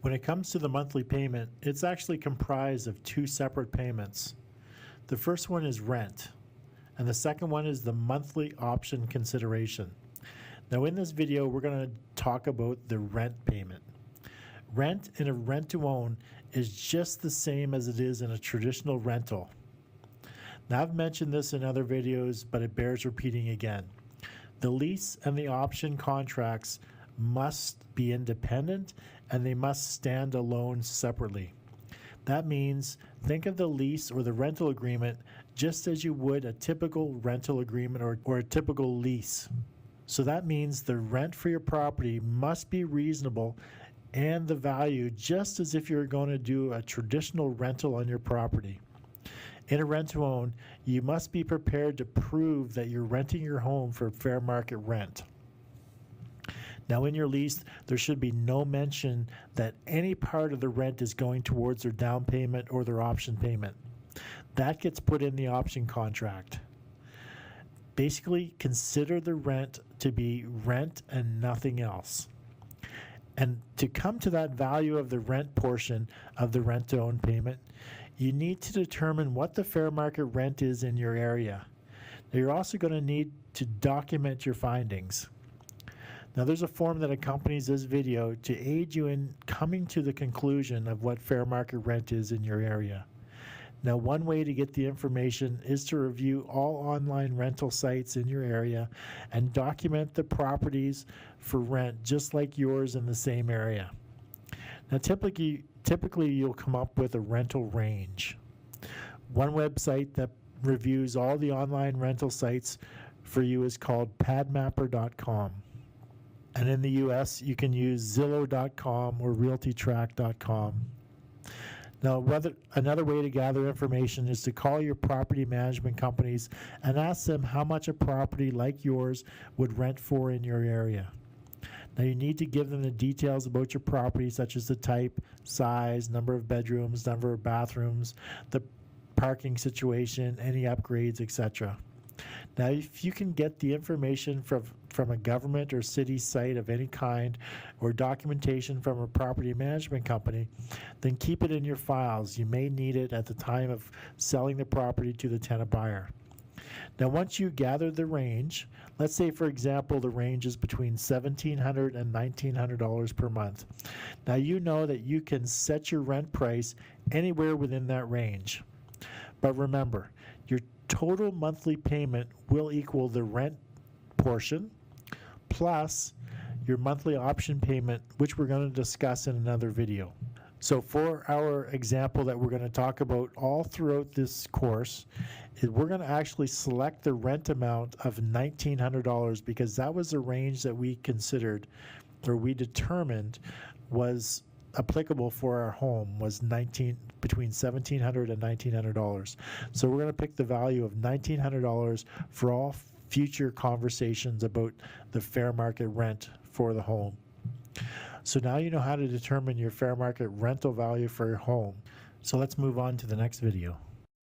When it comes to the monthly payment, it's actually comprised of two separate payments. The first one is rent, and the second one is the monthly option consideration. Now in this video, we're going to talk about the rent payment. Rent in a rent-to-own is just the same as it is in a traditional rental. Now I've mentioned this in other videos, but it bears repeating again. The lease and the option contracts must be independent and they must stand alone separately. That means think of the lease or the rental agreement just as you would a typical rental agreement or a typical lease. So that means the rent for your property must be reasonable and the value just as if you're going to do a traditional rental on your property. In a rent-to-own, you must be prepared to prove that you're renting your home for fair market rent. Now in your lease, there should be no mention that any part of the rent is going towards their down payment or their option payment. That gets put in the option contract. Basically, consider the rent to be rent and nothing else. And to come to that value of the rent portion of the rent-to-own payment, you need to determine what the fair market rent is in your area. Now you're also going to need to document your findings. Now there's a form that accompanies this video to aid you in coming to the conclusion of what fair market rent is in your area. Now one way to get the information is to review all online rental sites in your area and document the properties for rent just like yours in the same area. Now typically you'll come up with a rental range. One website that reviews all the online rental sites for you is called padmapper.com. And in the US, you can use Zillow.com or RealtyTrack.com. Now, another way to gather information is to call your property management companies and ask them how much a property like yours would rent for in your area. Now, you need to give them the details about your property, such as the type, size, number of bedrooms, number of bathrooms, the parking situation, any upgrades, etc. Now, if you can get the information from a government or city site of any kind or documentation from a property management company, then keep it in your files. You may need it at the time of selling the property to the tenant buyer. Now, once you gather the range, let's say, for example, the range is between $1,700 and $1,900 per month. Now, you know that you can set your rent price anywhere within that range. But remember, your total monthly payment will equal the rent portion plus your monthly option payment, which we're going to discuss in another video. So for our example that we're going to talk about all throughout this course, we're going to actually select the rent amount of $1,900 because that was the range that we considered or we determined was applicable for our home, was between $1,700 and $1,900. So we're going to pick the value of $1,900 for all future conversations about the fair market rent for the home. So now you know how to determine your fair market rental value for your home. So let's move on to the next video.